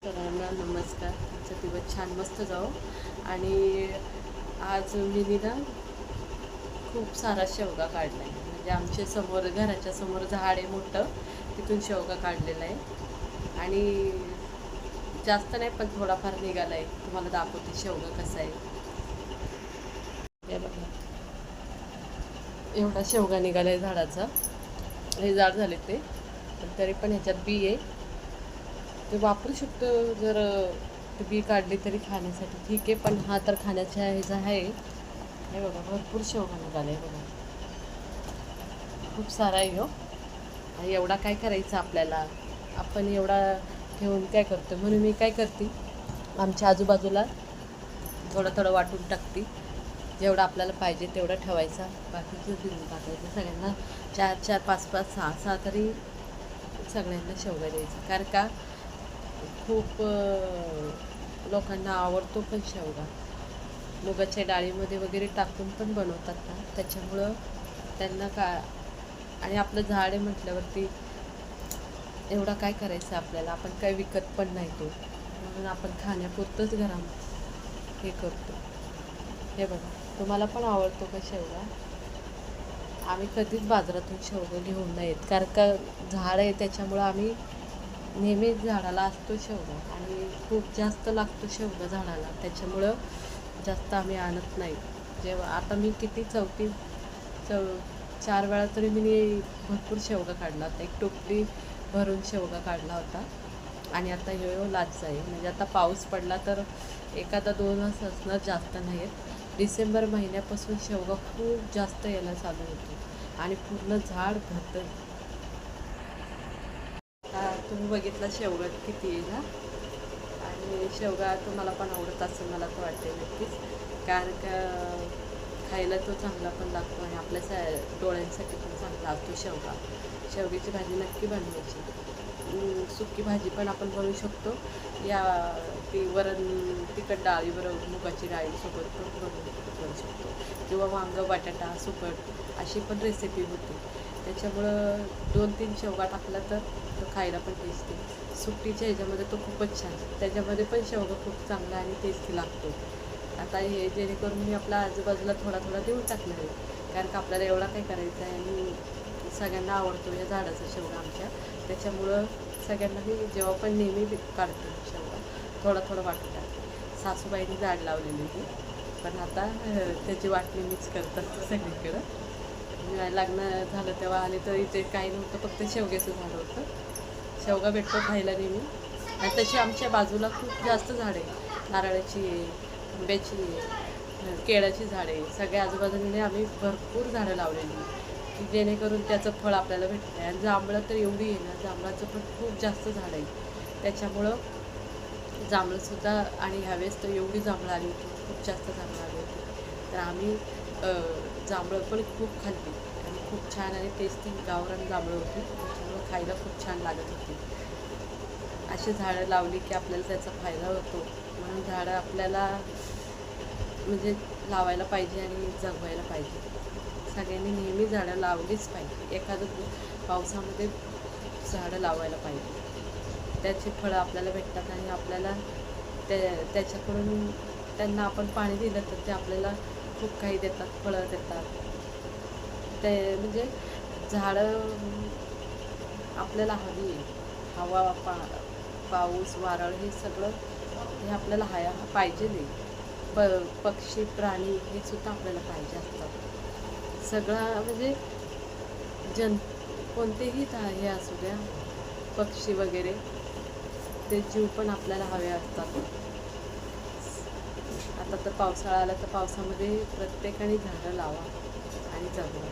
सर्वांना नमस्कार. आजचा दिवस छान मस्त जाओ. आणि आज मी ना खूप सारा शेवगा काढला आहे. म्हणजे आमच्या समोर घराच्या समोर झाड आहे मोठं, तिथून शेवगा काढलेला आहे. आणि जास्त नाही पण थोडाफार निघाला आहे. तुम्हाला दाखवते शेवगा कसा आहे. हे बघा, एवढा शेवगा निघाला आहे झाडाचा. हे झाड झाले ते, पण तरी पण ह्याच्यात बी आहे. ते वापरू शकतो जर ते बी काढली तरी खाण्यासाठी ठीक आहे. पण हा तर खाण्याच्या ह्याचा आहे. हे बघा, भरपूर शेवगा निघाले बघा, खूप सारा आहे हो. आणि एवढा काय करायचं आपल्याला, आपण एवढा ठेवून काय करतो. म्हणून मी काय करते, आमच्या आजूबाजूला थोडं थोडं वाटून टाकते. जेवढं आपल्याला पाहिजे तेवढं ठेवायचा, बाकीचं देऊन टाकायचं सगळ्यांना. 4-4, 5-5, 6-6 तरी सगळ्यांना शेवगा द्यायचं. कारण का खूप लोकांना आवडतो पण शेवगा. मुगाच्या डाळीमध्ये वगैरे टाकून पण बनवतात ना, त्याच्यामुळं त्यांना का. आणि आपलं झाड आहे म्हटल्यावरती एवढा काय करायचं आपल्याला, आपण काय विकत पण नाही तो, म्हणून आपण खाण्यापुरतंच हे करतो. हे बघा, तुम्हाला पण आवडतो का शेवगा? आम्ही कधीच बाजारातून शेवगा घेऊन नाही येत, कारण का झाड आहे त्याच्यामुळं आम्ही नेहमीच झाडाला असतो शेवगा. आणि खूप जास्त लागतो शेवगा झाडाला, त्याच्यामुळं जास्त आम्ही आणत नाही. जेव्हा आता मी किती चौ 4 वेळा तरी मी भरपूर शेवगा काढला होता. एक टोपली भरून शेवगा काढला होता. आणि आता हे लाच आहे. म्हणजे आता पाऊस पडला तर एखादा 2च असणार, जास्त नाही आहेत. डिसेंबर महिन्यापासून शेवगा खूप जास्त यायला चालू होतो आणि पूर्ण झाड भरतं. तुम्ही बघितला शेवगा किती आहे ना. आणि शेवगा तुम्हाला पण आवडत असेल मला तर वाटते नक्कीच, कारण का खायला तो चांगला पण लागतो आणि आपल्या डोळ्यांसाठी पण चांगला असतो शेवगा. शेवग्याची भाजी नक्की बनवायची. सुकी भाजी पण आपण बनवू शकतो, या ती वरण तिखट डाळीबरोबर मुगाची डाळीसोबत पण बनवू शकतो, किंवा वांगं बटाटा सुकट अशी पण रेसिपी होती. त्याच्यामुळं 2-3 शेवगा टाकला तर तो खायला पण टेस्टी. सुट्टीच्या ह्याच्यामध्ये तो खूपच छान, त्याच्यामध्ये पण शेवगा खूप चांगला आणि टेस्टी लागतो. आता हे जेणेकरून मी आपल्या आजूबाजूला थोडा थोडा देऊन टाकणार आहे, कारण का आपल्याला एवढा काय करायचा आहे. आणि सगळ्यांना आवडतो या झाडाचा शेवगा आमच्या, त्याच्यामुळं सगळ्यांना मी जेव्हा पण नेहमी काढते शेवगा, थोडा थोडा वाटून टाकते. सासूबाईंनी झाड लावलेली होती, पण आता त्याची वाटणी मीच करतात सगळीकडं. लग्न झालं तेव्हा आले तर इथे काही नव्हतं, फक्त शेवग्याचं झाड होतं. शेवगा भेटतो खायला नेहमी. आणि तशी आमच्या बाजूला खूप जास्त झाडे आहे, नारळाची आहे, आंब्याची आहे, केळाची झाडे आहे. सगळ्या आजूबाजूने आम्ही भरपूर झाडं लावलेली, की जेणेकरून त्याचं फळ आपल्याला भेटतं आहे. आणि जांभळं तर एवढी आहे ना, जांभळाचं पण खूप जास्त झाड आहे, त्याच्यामुळं जांभळंसुद्धा. आणि ह्यावेळेस तर एवढी जांभळं आली होती, खूप जास्त जांभळं आली होती. तर आम्ही जांभळं पण खूप खाल्ली आणि खूप छान आणि टेस्टी गावरान जांभळं होती, त्याच्यामुळं खायला खूप छान लागत होती. अशी झाडं लावली की आपल्याला त्याचा फायदा होतो, म्हणून झाडं आपल्याला म्हणजे लावायला पाहिजे आणि जगवायला पाहिजे. सगळ्यांनी नेहमी झाडं लावलीच पाहिजे. एखादं पावसामध्ये झाडं लावायला पाहिजे, त्याची फळं आपल्याला भेटतात. आणि आपल्याला त्याच्याकडून त्यांना आपण पाणी दिलं तर ते आपल्याला खूप काही देतात, फळं देतात. ते म्हणजे झाडं आपल्याला हवी आहे. हवा पाऊस वारळ हे सगळं हे आपल्याला पाहिजे नाही. पक्षी प्राणी हे सुद्धा आपल्याला पाहिजे असतात. सगळं म्हणजे जन कोणतेही हे असू द्या, पक्षी वगैरे, ते जीव पण आपल्याला हवे असतात. आता तर पावसाळा आला तर पावसामध्ये प्रत्येकाने झाडं लावा आणि जगवा.